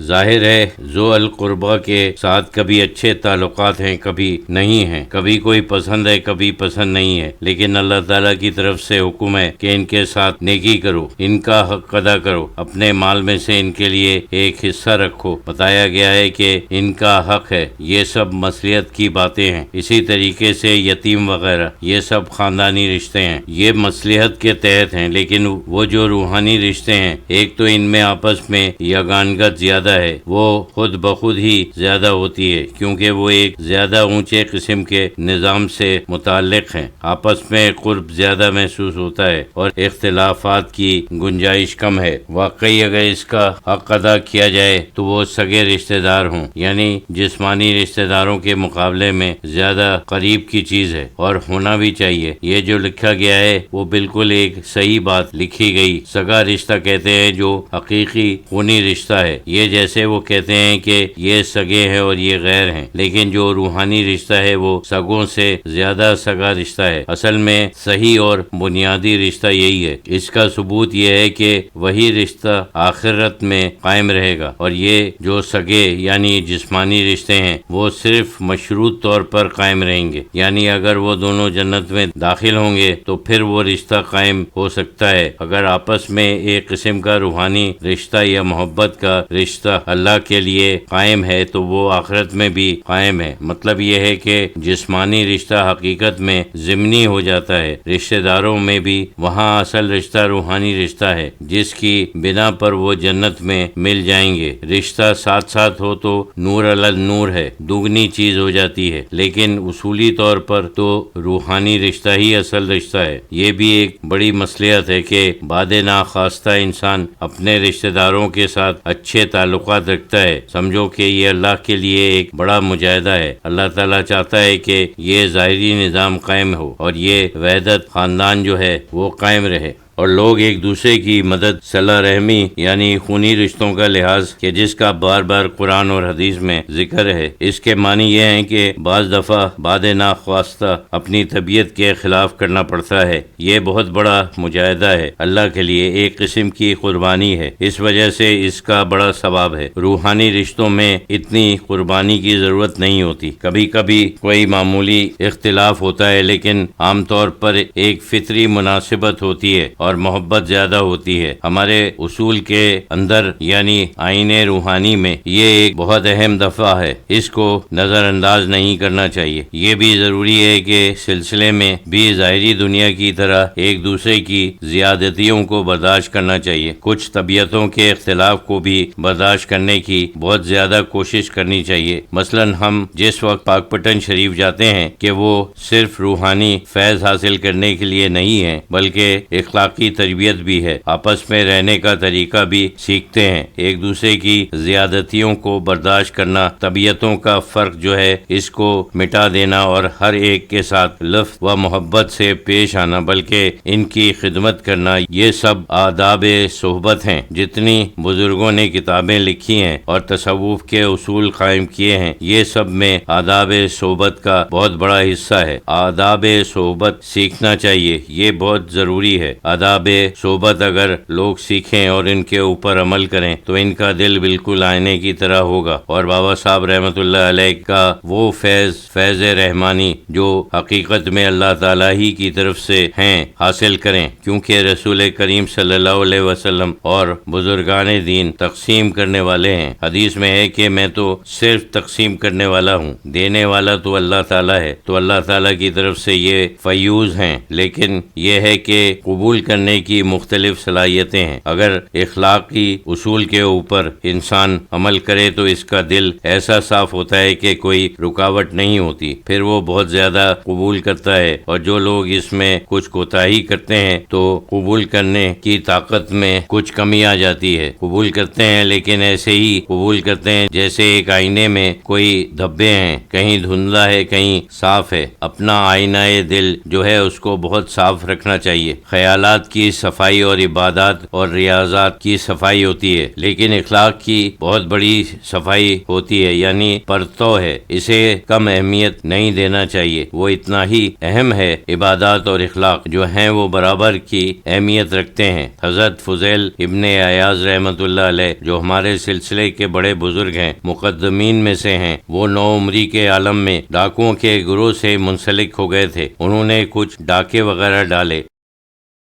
ظاہر ہے ذو القربہ کے ساتھ کبھی اچھے تعلقات ہیں، کبھی نہیں ہیں، کبھی کوئی پسند ہے، کبھی پسند نہیں ہے، لیکن اللہ تعالیٰ کی طرف سے حکم ہے کہ ان کے ساتھ نیکی کرو، ان کا حق ادا کرو، اپنے مال میں سے ان کے لیے ایک حصہ رکھو۔ بتایا گیا ہے کہ ان کا حق ہے۔ یہ سب مصلحت کی باتیں ہیں۔ اسی طریقے سے یتیم وغیرہ، یہ سب خاندانی رشتے ہیں، یہ مصلحت کے تحت ہیں، لیکن وہ جو روحانی رشتے ہیں، ایک تو ان میں آپس میں یگانگت زیادہ ہے، وہ خود بخود ہی زیادہ ہوتی ہے، کیونکہ وہ ایک زیادہ اونچے قسم کے نظام سے متعلق ہیں، آپس میں قرب زیادہ محسوس ہوتا ہے اور اختلافات کی گنجائش کم ہے۔ واقعی اگر اس کا حق ادا کیا جائے تو وہ سگے رشتہ دار ہوں، یعنی جسمانی رشتہ داروں کے مقابلے میں زیادہ قریب کی چیز ہے، اور ہونا بھی چاہیے۔ یہ جو لکھا گیا ہے وہ بالکل ایک صحیح بات لکھی گئی۔ سگا رشتہ کہتے ہیں جو حقیقی خونی رشتہ ہے، یہ جیسے وہ کہتے ہیں کہ یہ سگے ہیں اور یہ غیر ہیں، لیکن جو روحانی رشتہ ہے وہ سگوں سے زیادہ سگا رشتہ ہے۔ اصل میں صحیح اور بنیادی رشتہ یہی ہے۔ اس کا ثبوت یہ ہے کہ وہی رشتہ آخرت میں قائم رہے گا، اور یہ جو سگے یعنی جسمانی رشتے ہیں وہ صرف مشروط طور پر قائم رہیں گے، یعنی اگر وہ دونوں جنت میں داخل ہوں گے تو پھر وہ رشتہ قائم ہو سکتا ہے۔ اگر آپس میں ایک قسم کا روحانی رشتہ یا محبت کا رشتہ اللہ کے لیے قائم ہے تو وہ آخرت میں بھی قائم ہے۔ مطلب یہ ہے کہ جسمانی رشتہ حقیقت میں ضمنی ہو جاتا ہے، رشتہ داروں میں بھی وہاں اصل رشتہ روحانی رشتہ ہے، جس کی بنا پر وہ جنت میں مل جائیں گے۔ رشتہ ساتھ ساتھ ہو تو نور علی نور ہے، دگنی چیز ہو جاتی ہے، لیکن اصولی طور پر تو روحانی رشتہ ہی اصل رشتہ ہے۔ یہ بھی ایک بڑی مصلحت ہے کہ بعد ناخواستہ انسان اپنے رشتہ داروں کے ساتھ اچھے تعلقات رکھتا ہے۔ سمجھو کہ یہ اللہ کے لیے ایک بڑا مجاہدہ ہے۔ اللہ تعالیٰ چاہتا ہے کہ یہ ظاہری نظام قائم ہو اور یہ وحدت خاندان جو ہے وہ قائم رہے، اور لوگ ایک دوسرے کی مدد، صلہ رحمی یعنی خونی رشتوں کا لحاظ کہ جس کا بار بار قرآن اور حدیث میں ذکر ہے۔ اس کے معنی یہ ہیں کہ بعض دفعہ بعد ناخواستہ اپنی طبیعت کے خلاف کرنا پڑتا ہے۔ یہ بہت بڑا مجاہدہ ہے، اللہ کے لیے ایک قسم کی قربانی ہے، اس وجہ سے اس کا بڑا ثواب ہے۔ روحانی رشتوں میں اتنی قربانی کی ضرورت نہیں ہوتی، کبھی کبھی کوئی معمولی اختلاف ہوتا ہے، لیکن عام طور پر ایک فطری مناسبت ہوتی ہے اور محبت زیادہ ہوتی ہے۔ ہمارے اصول کے اندر یعنی آئین روحانی میں یہ ایک بہت اہم دفعہ ہے، اس کو نظر انداز نہیں کرنا چاہیے۔ یہ بھی ضروری ہے کہ سلسلے میں بھی ظاہری دنیا کی طرح ایک دوسرے کی زیادتیوں کو برداشت کرنا چاہیے، کچھ طبیعتوں کے اختلاف کو بھی برداشت کرنے کی بہت زیادہ کوشش کرنی چاہیے۔ مثلا ہم جس وقت پاک پٹن شریف جاتے ہیں کہ وہ صرف روحانی فیض حاصل کرنے کے لیے نہیں ہے، بلکہ اخلاقی تربیت بھی ہے، آپس میں رہنے کا طریقہ بھی سیکھتے ہیں، ایک دوسرے کی زیادتیوں کو برداشت کرنا، طبیعتوں کا فرق جو ہے اس کو مٹا دینا اور ہر ایک کے ساتھ لطف و محبت سے پیش آنا بلکہ ان کی خدمت کرنا، یہ سب آداب صحبت ہیں۔ جتنی بزرگوں نے کتابیں لکھی ہیں اور تصوف کے اصول قائم کیے ہیں، یہ سب میں آداب صحبت کا بہت بڑا حصہ ہے۔ آداب صحبت سیکھنا چاہیے، یہ بہت ضروری ہے۔ آداب صحبت اگر لوگ سیکھیں اور ان کے اوپر عمل کریں تو ان کا دل بالکل آئینے کی طرح ہوگا، اور بابا صاحب رحمۃ اللہ علیہ کا وہ فیض رحمانی جو حقیقت میں اللہ تعالیٰ ہی کی طرف سے ہیں حاصل کریں، کیونکہ رسول کریم صلی اللہ علیہ وسلم اور بزرگان دین تقسیم کرنے والے ہیں۔ حدیث میں ہے کہ میں تو صرف تقسیم کرنے والا ہوں، دینے والا تو اللہ تعالیٰ ہے، تو اللہ تعالیٰ کی طرف سے یہ فیوز ہیں، لیکن یہ ہے کہ قبول کرنے کی مختلف صلاحیتیں ہیں۔ اگر اخلاقی اصول کے اوپر انسان عمل کرے تو اس کا دل ایسا صاف ہوتا ہے کہ کوئی رکاوٹ نہیں ہوتی، پھر وہ بہت زیادہ قبول کرتا ہے، اور جو لوگ اس میں کچھ کوتاہی کرتے ہیں تو قبول کرنے کی طاقت میں کچھ کمی آ جاتی ہے۔ قبول کرتے ہیں لیکن ایسے ہی قبول کرتے ہیں جیسے ایک آئینے میں کوئی دھبے ہیں، کہیں دھندلا ہے کہیں صاف ہے۔ اپنا آئینہ دل جو ہے اس کو بہت صاف رکھنا چاہیے، خیالات معاملات کی صفائی اور عبادات اور ریاضات کی صفائی ہوتی ہے، لیکن اخلاق کی بہت بڑی صفائی ہوتی ہے، یعنی پرتو ہے، اسے کم اہمیت نہیں دینا چاہیے، وہ اتنا ہی اہم ہے۔ عبادات اور اخلاق جو ہیں وہ برابر کی اہمیت رکھتے ہیں۔ حضرت فضیل ابن عیاض رحمۃ اللہ علیہ جو ہمارے سلسلے کے بڑے بزرگ ہیں، مقدمین میں سے ہیں، وہ نوعمری کے عالم میں ڈاکوؤں کے گروہ سے منسلک ہو گئے تھے۔ انہوں نے کچھ ڈاکے وغیرہ ڈالے